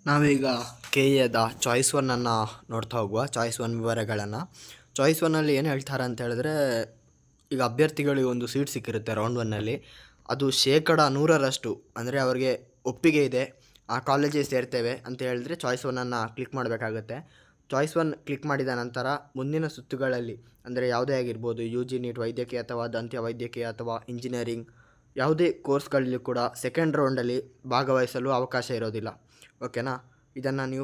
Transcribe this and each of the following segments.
ನಾವೀಗ ಕೆ ಎದ ಚಾಯ್ಸ್ ಒನ್ನನ್ನು ನೋಡ್ತಾ ಹೋಗುವ. ಚಾಯ್ಸ್ ಒನ್ ವಿವರಗಳನ್ನು. ಚಾಯ್ಸ್ ಒನ್ನಲ್ಲಿ ಏನು ಹೇಳ್ತಾರೆ ಅಂತ ಹೇಳಿದ್ರೆ, ಈಗ ಅಭ್ಯರ್ಥಿಗಳಿಗೆ ಒಂದು ಸೀಟ್ ಸಿಕ್ಕಿರುತ್ತೆ ರೌಂಡ್ ಒನ್ನಲ್ಲಿ. ಅದು 100% ಅಂದರೆ ಅವ್ರಿಗೆ ಒಪ್ಪಿಗೆ ಇದೆ, ಆ ಕಾಲೇಜಿಗೆ ಸೇರ್ತೇವೆ ಅಂತ ಹೇಳಿದ್ರೆ ಚಾಯ್ಸ್ ಒನ್ನನ್ನು ಕ್ಲಿಕ್ ಮಾಡಬೇಕಾಗುತ್ತೆ. ಚಾಯ್ಸ್ ಒನ್ ಕ್ಲಿಕ್ ಮಾಡಿದ ನಂತರ ಮುಂದಿನ ಸುತ್ತುಗಳಲ್ಲಿ ಅಂದರೆ ಯಾವುದೇ ಆಗಿರ್ಬೋದು, ಯು ಜಿ ನೀಟ್ ವೈದ್ಯಕೀಯ ಅಥವಾ ದಂತ್ಯ ವೈದ್ಯಕೀಯ ಅಥವಾ ಇಂಜಿನಿಯರಿಂಗ್ ಯಾವುದೇ ಕೋರ್ಸ್ಗಳಲ್ಲೂ ಕೂಡ ಸೆಕೆಂಡ್ ರೌಂಡಲ್ಲಿ ಭಾಗವಹಿಸಲು ಅವಕಾಶ ಇರೋದಿಲ್ಲ. ಓಕೆನಾ? ಇದನ್ನು ನೀವು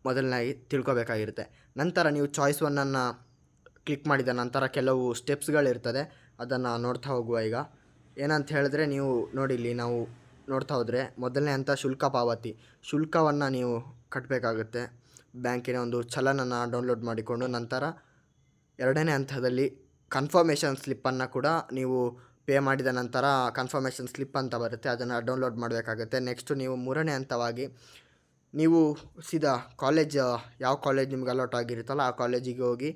ಮೊದಲನಾಗಿ ತಿಳ್ಕೊಬೇಕಾಗಿರುತ್ತೆ. ನಂತರ ನೀವು ಚಾಯ್ಸ್ ಒನ್ನನ್ನು ಕ್ಲಿಕ್ ಮಾಡಿದ ನಂತರ ಕೆಲವು ಸ್ಟೆಪ್ಸ್ಗಳಿರ್ತದೆ, ಅದನ್ನು ನೋಡ್ತಾ ಹೋಗುವ. ಈಗ ಏನಂತ ಹೇಳಿದ್ರೆ, ನೀವು ನೋಡಿ ಇಲ್ಲಿ ನಾವು ನೋಡ್ತಾ ಹೋದರೆ ಮೊದಲನೇ ಹಂತ ಶುಲ್ಕ ಪಾವತಿ. ಶುಲ್ಕವನ್ನು ನೀವು ಕಟ್ಟಬೇಕಾಗುತ್ತೆ. ಬ್ಯಾಂಕಿನ ಒಂದು ಚಲನನ್ನು ಡೌನ್ಲೋಡ್ ಮಾಡಿಕೊಂಡು ನಂತರ ಎರಡನೇ ಹಂತದಲ್ಲಿ ಕನ್ಫರ್ಮೇಷನ್ ಸ್ಲಿಪ್ಪನ್ನು ಕೂಡ ನೀವು ಪೇ ಮಾಡಿದ ನಂತರ ಕನ್ಫರ್ಮೇಷನ್ ಸ್ಲಿಪ್ ಅಂತ ಬರುತ್ತೆ, ಅದನ್ನು ಡೌನ್ಲೋಡ್ ಮಾಡಬೇಕಾಗುತ್ತೆ. ನೆಕ್ಸ್ಟು ನೀವು ಮೂರನೇ ಹಂತವಾಗಿ ನೀವು ಸೀದಾ ಕಾಲೇಜ್, ಯಾವ ಕಾಲೇಜ್ ನಿಮ್ಗೆ ಅಲಾಟ್ ಆಗಿರುತ್ತಲ್ಲ ಆ ಕಾಲೇಜಿಗೆ ಹೋಗಿ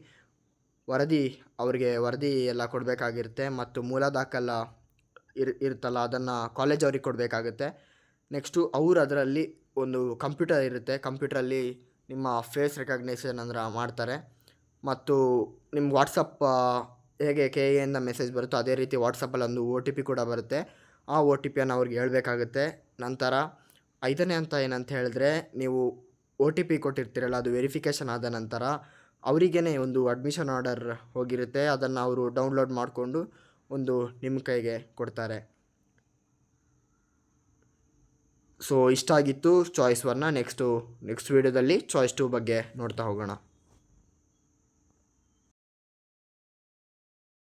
ವರದಿ ಎಲ್ಲ ಕೊಡಬೇಕಾಗಿರುತ್ತೆ. ಮತ್ತು ಮೂಲ ದಾಖಲ ಇರುತ್ತಲ್ಲ ಅದನ್ನು ಕಾಲೇಜ್ ಅವ್ರಿಗೆ ಕೊಡಬೇಕಾಗುತ್ತೆ. ನೆಕ್ಸ್ಟು ಅವರು ಅದರಲ್ಲಿ ಒಂದು ಕಂಪ್ಯೂಟರ್ ಇರುತ್ತೆ, ಕಂಪ್ಯೂಟ್ರಲ್ಲಿ ನಿಮ್ಮ ಫೇಸ್ ರೆಕಗ್ನೇಷನ್ ಅಂದ್ರೆ ಮಾಡ್ತಾರೆ. ಮತ್ತು ನಿಮ್ಮ ವಾಟ್ಸಪ್ ಹೇಗೆ ಕೆ ಎಯಿಂದ ಮೆಸೇಜ್ ಬರುತ್ತೋ ಅದೇ ರೀತಿ ವಾಟ್ಸಪ್ಪಲ್ಲಿ ಒಂದು OTP ಕೂಡ ಬರುತ್ತೆ. ಆ OTPಯನ್ನು ಅವ್ರಿಗೆ ಹೇಳಬೇಕಾಗುತ್ತೆ. ನಂತರ ಐದನೇ ಹಂತ ಏನಂತ ಹೇಳಿದ್ರೆ, ನೀವು OTP ಕೊಟ್ಟಿರ್ತೀರಲ್ಲ ಅದು ವೆರಿಫಿಕೇಷನ್ ಆದ ನಂತರ ಅವರಿಗೇ ಒಂದು ಅಡ್ಮಿಷನ್ ಆರ್ಡರ್ ಹೋಗಿರುತ್ತೆ, ಅದನ್ನು ಅವರು ಡೌನ್ಲೋಡ್ ಮಾಡಿಕೊಂಡು ಒಂದು ನಿಮ್ಮ ಕೈಗೆ ಕೊಡ್ತಾರೆ. ಸೊ ಇಷ್ಟ ಆಗಿತ್ತು ಚಾಯ್ಸ್ ಒನ್ನ. ನೆಕ್ಸ್ಟ್ ವೀಡಿಯೋದಲ್ಲಿ ಚಾಯ್ಸ್ 2 ಬಗ್ಗೆ ನೋಡ್ತಾ ಹೋಗೋಣ.